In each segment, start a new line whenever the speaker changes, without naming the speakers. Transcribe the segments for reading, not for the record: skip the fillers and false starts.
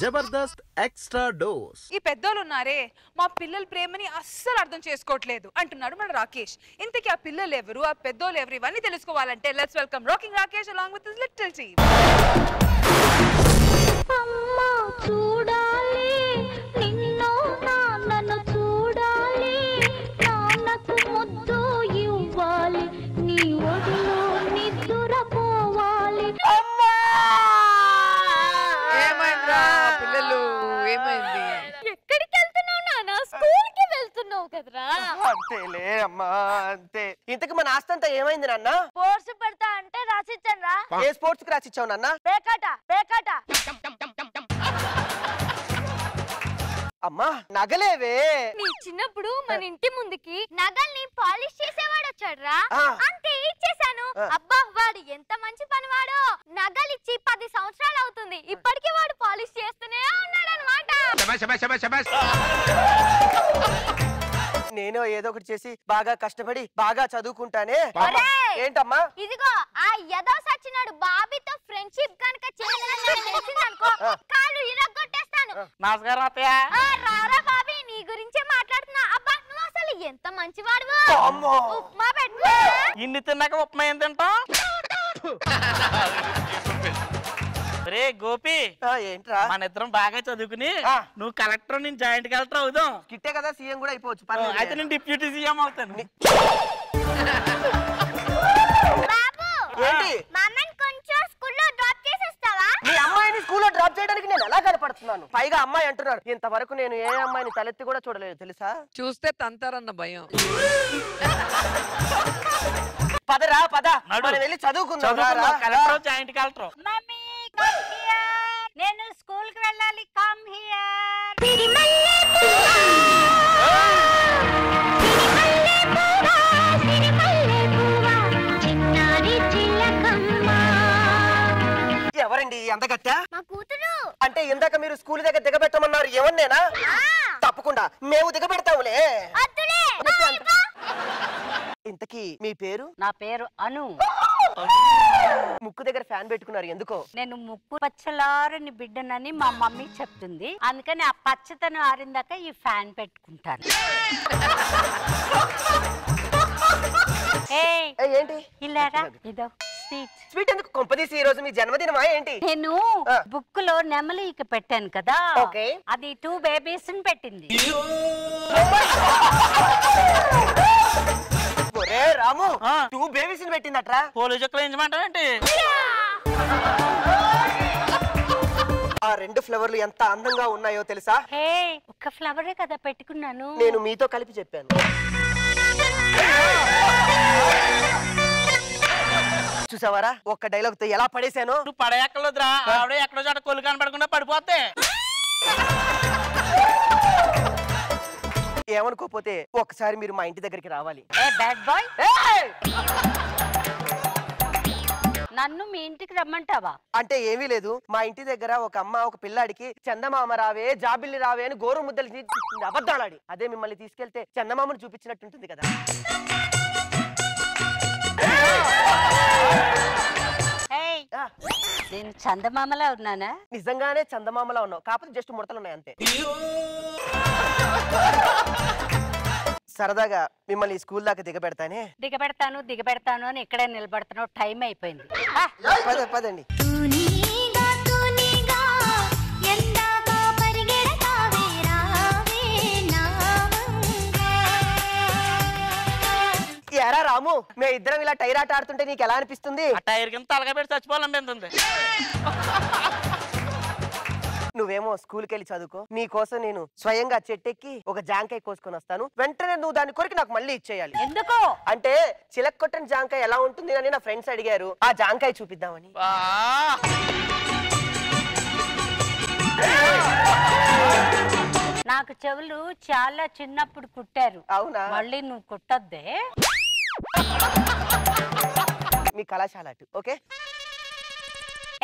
Jabardasth extra dose.
ఈ పెద్దోళ్ళు ఉన్నారే మా పిల్లల ప్రేమని అస్సలు అర్థం చేసుకోవట్లేదు అంటున్నాడు మన రాకేష్. ఇంతకీ ఆ పిల్లలు ఎవరు, ఆ పెద్దోళ్ళు ఎవరు, ఇవన్నీ తెలుసుకోవాలంటే let's welcome rocking Rakesh along with his little team.
అమ్మా చూడాలి నిన్ను నాన్నను చూడాలి, నాన్నకు ముద్దు ఇవ్వాలి, నీ ఒడిలో నిద్రపోవాలి.
ఏమైందిరా పిల్లలు, ఏమైంది?
ఎక్కడికి వెళ్తున్నావు నాన్న? స్కూల్ కి వెళ్తున్నావు కదరా?
అంతేలే అమ్మా అంతే. ఇంతకు మన ఆస్తి అంతా ఏమైంది నాన్న?
స్పోర్ట్స్ పెడతా అంటే రాసిచ్చాను రా.
ఏ స్పోర్ట్స్ కి రాసిచ్చావు నాన్న?
పేకాట పేకాట.
అమ్మా నగలేవే.
నీ చిన్నప్పుడు మన ఇంటి ముందుకి నగల్ని పాలిష్ చేసేవాడు వచ్చాడురా, అంతే ఇచ్చేసాను. అబ్బా వాడు ఎంత మంచి పనివాడో, నగలిచ్చి 10 సంవత్సరాలు అవుతుంది, ఇప్పటికీ వాడు పాలిష్ చేస్తూనే ఉన్నాడు అన్నమాట.
నేను ఏదో ఒకటి చేసి బాగా కష్టపడి బాగా చదువుకుంటానే. ఏంటమ్మా?
ఇదిగో ఆ యదో సచ్చినాడు బాబీతో ఫ్రెండ్షిప్ కనుక చేసిందనుకో కాళ్ళు ఇరగొట్టేస్తాను.
నమస్కారం అత్తయ్య.
రారా బాబీ, నీ గురించే మాట్లాడుతున్నా. అబ్బా నువ్వు అసలు ఎంత మంచివాడువో. ఉప్మా పెట్టు.
ఇన్ని తిన్నాక ఉప్మా ఏం తింటాం? రే గోపి,
ఏంట్రా?
మన ఇద్దరం బాగా చదువుకుని నువ్వు కలెక్టర్, నేను జాయింట్ కలెక్టర్ అవుదాం.
కిట్టే కదా సీఎం కూడా అయిపోవచ్చు.
అయితే నేను డిప్యూటీ సీఎం అవుతాను.
ఏంటి?
మా అమ్మని కొంచెం స్కూల్లో డ్రాప్ చేసేస్తావా?
మీ అమ్మాయిని స్కూల్లో డ్రాప్ చేయడానికి నేను ఎలా కనపడుతున్నాను? పైగా అమ్మాయి అంటున్నాడు. ఇంతవరకు నేను ఏ అమ్మాయిని తలెత్తి కూడా చూడలేదు తెలుసా?
చూస్తే తంతారన్న భయం.
పదరా పద, మనం వెళ్ళి చదువుకుందాం.
Collector joint collector.
Mummy come here, నేను స్కూల్ కి వెళ్ళాలి. Come here.
ఎవరండి అందగట్ట?
మా కూతురు.
అంటే ఇందాక మీరు స్కూల్ దగ్గర దిగబెట్టమన్నారు, ఏమన్నేనా? తప్పకుండా మేము దిగబెడతాములే. ఇంతకీ మీ పేరు?
నా పేరు అను.
ముక్కు దగ్గర ఫ్యాన్ పెట్టుకున్నారు ఎందుకో?
నేను ముక్కు పచ్చలారని బిడ్డనని మా మమ్మీ చెప్తుంది, అందుకని ఆ పచ్చతను ఆరిందాక ఈ ఫ్యాన్ పెట్టుకుంటాను.
ఏంటి
ఇలారా, ఇదో స్వీట్.
స్వీట్ ఎందుకు? కొంపదీసి ఈ రోజు మీ జన్మదినమా ఏంటి?
నేను బుక్ లో నెమలి ఇక పెట్టాను కదా, అది 2 బేబీస్ పెట్టింది.
ఒరే రాము, 2 బేబీస్ పెట్టిందట్రా.
పోలీసు చెక్కలు ఏంటంటే
ఆ 2 ఫ్లవర్లు ఎంత అందంగా ఉన్నాయో తెలుసా?
ఒక్క ఫ్లవరే కదా పెట్టుకున్నాను.
నేను మీతో కలిపి చెప్పాను. చూసావారా ఒక్క డైలాగ్ తో ఎలా పడేశాను?
నువ్వు పడేయక్కర్లేదురా, ఆవిడ ఎక్కడో చోట కొలు కనపడకుండా పడిపోతే.
ఏమనుకోపోతే ఒకసారి మీరు మా ఇంటి దగ్గరికి రావాలి.
బ్యాడ్ బాయ్, నన్ను మీ ఇంటికి రమ్మంటావా?
అంటే ఏమీ లేదు, మా ఇంటి దగ్గర ఒక అమ్మ ఒక పిల్లాడికి చందమామ రావే జాబిల్లి రావే అని గోరు ముద్దలు చూపిస్తుంది అబద్ధాలాడి. అదే మిమ్మల్ని తీసుకెళ్తే చందమామను చూపించినట్టుంటుంది కదా.
నేను చందమామలా ఉన్నానా?
నిజంగానే చందమామలా ఉన్నావు, కాకపోతే జస్ట్ ముడతలు ఉన్నాయి అంతే. సరదాగా మిమ్మల్ని స్కూల్ దాకా దిగబెడతానే.
దిగబెడతాను అని ఇక్కడే నిలబడుతున్నావు, టైం అయిపోయింది.
పదండి. ఎరా రాము, మే ఇద్దరం ఇలా టైర్ ఆట ఆడుతుంటే నీకు ఎలా అనిపిస్తుంది?
టైర్ కింద తలగా పెట్టి చచ్చిపోవాలనిపిస్తుంది.
నువ్వేమో స్కూల్కి వెళ్ళి చదువుకో, నీ కోసం నేను స్వయంగా చెట్టెక్కి ఒక జాంకాయ కోసుకొని వస్తాను. వెంటనే నువ్వు దాని కొరికి నాకు మళ్ళీ ఇచ్చేయాలి.
ఎందుకు
అంటే చిలక్కొట్టని జాంకాయ ఎలా ఉంటుంది అని నా ఫ్రెండ్స్ అడిగారు, ఆ జాంకాయ చూపిద్దామని.
నాకు చెవులు చాలా చిన్నప్పుడు కుట్టారు.
అవునా?
మళ్ళీ నువ్వు కుట్టద్దే.
మీ కళాశాల అటు. ఓకే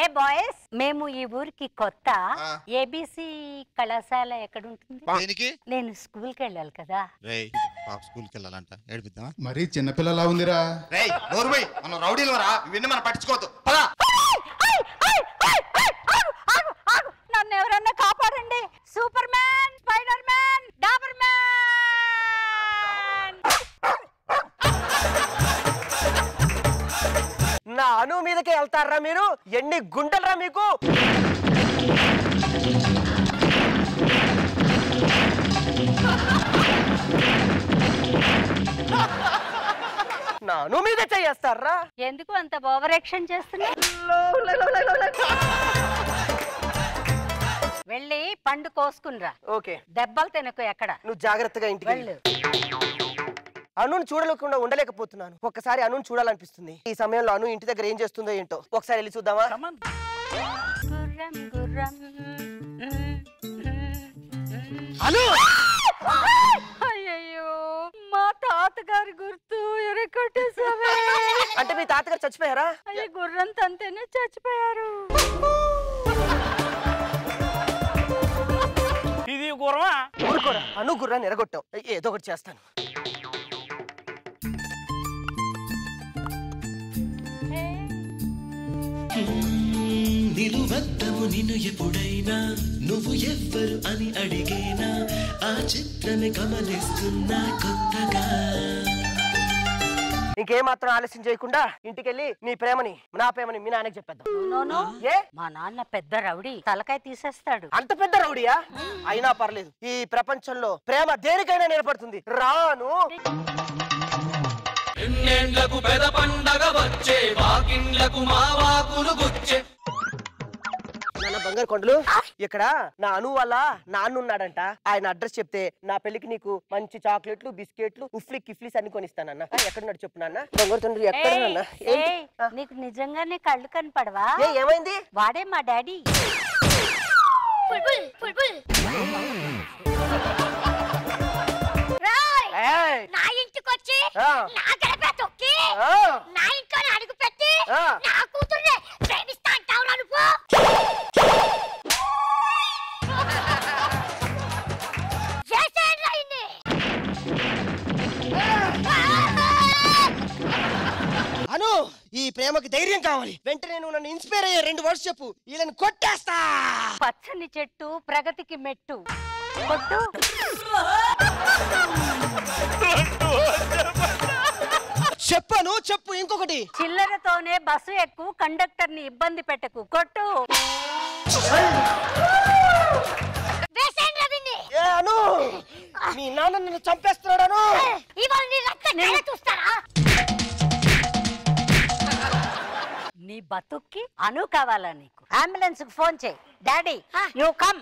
ఏ బాయ్స్, మేము ఈ ఊరికి కొత్త. ఏబిసి కళాశాల ఎక్కడ ఉంటుంది? నేను స్కూల్ కి వెళ్ళాలి కదా.
స్కూల్ కి వెళ్ళాలంట, ఏడిపిద్దామా?
మరి చిన్నపిల్లలా ఉందిరా.
మనం రౌడీలు రా, ఇవన్నీ మనం పట్టించుకోవద్దు.
నన్ను ఎవరన్నా కాపాడు.
అను మీదకే వెళ్తారా మీరు? ఎన్ని గుంటలరా మీకు? నా అను మీద చేస్తారా?
ఎందుకు అంత ఓవర్ యాక్షన్ చేస్తున్నా? వెళ్ళి పండు కోసుకునిరా.
ఓకే.
దెబ్బలు తినకు ఎక్కడ.
నువ్వు జాగ్రత్తగా ఇంటికి వెళ్ళు. అనుని చూడలేకుండా ఉండలేకపోతున్నాను. ఒక్కసారి అనుని చూడాలనిపిస్తుంది. ఈ సమయంలో అను ఇంటి దగ్గర ఏం చేస్తుందో ఏంటో ఒకసారి వెళ్ళి చూద్దామా?
గుర్రం గుర్రం.
అను!
అయ్యయ్యో, మా తాతగారి గుర్తు ఎరకొట్టేసావే.
అంటే మీ తాతగారు చచ్చిపోయారా?
అయ్యో, గుర్రం తంతేనే చచ్చిపోయారు.
ఇది గుర్రమా?
ఊరుకోరా, అను గుర్రాన్ని ఎరగొట్టావు. ఏదో ఒకటి చేస్తాను.
నిలువద్దము నిన్ను ఎప్పుడైనా నువ్వు ఎవ్వరు అని అడిగేనా ఆ చిత్రమే గమనిస్తున్నా కొత్తగా.
ఇంకేమాత్రం ఆలస్యం చేయకుండా ఇంటికెళ్ళి నీ ప్రేమని నా ప్రేమని మీ నాన్నకి చెప్పేద్దాం. ఏ?
మా నాన్న పెద్ద రౌడీ, తలకాయ తీసేస్తాడు.
అంత పెద్ద రౌడీయా? అయినా పర్లేదు, ఈ ప్రపంచంలో ప్రేమ దేనికైనా నిలబడుతుంది. రాను.
ఎన్నేళ్లకు పెద పండగ వచ్చే వాకిండ్లకు మావాకులు గుచ్చే.
నాన్న బంగారు కొండలు, ఇక్కడ నా అను వల్ల నాన్న ఉన్నాడంట. ఆయన అడ్రస్ చెప్తే నా పెళ్లికి నీకు మంచి చాక్లెట్లు, బిస్కెట్లు, ఉఫ్లీ కిఫ్లీస్ అన్ని కొనిస్తానన్న. ఎక్కడున్నాడు చెప్పు నాన్న. బంగారు కొండలు ఎక్కడ?
నీకు నిజంగానే కళ్ళు కనపడవా?
ఏమైంది?
వాడే మా డాడీ.
నా ఇంటికి వచ్చి నా గడప తొక్కి నా ఇంట్లో అడుగు పెట్టి నా కూతుర్ని ప్రేమిస్తా అంటావు నువ్వు?
అను, ఈ ప్రేమకి ధైర్యం కావాలి. వెంటనే నువ్వు నన్ను ఇన్స్పైర్ అయ్యే 2 వర్డ్స్ చెప్పు. వీళ్ళని కొట్టేస్తా.
పచ్చని చెట్టు ప్రగతికి మెట్టు. కొట్టు.
చెప్పను, చెప్పు ఇంకొకటి.
చిల్లరతోనే బస్సు ఎక్కు, కండక్టర్ ని ఇబ్బంది పెట్టకు. కొట్టు.
ఏ అను, మీ నాన్న నన్ను చంపేస్తున్నాడు.
ఇవాళ నీ రక్తం చూస్తారా?
నీ బతుక్కి అను కావాలా నీకు? అంబులెన్స్ కు ఫోన్ చేయి. Daddy you come.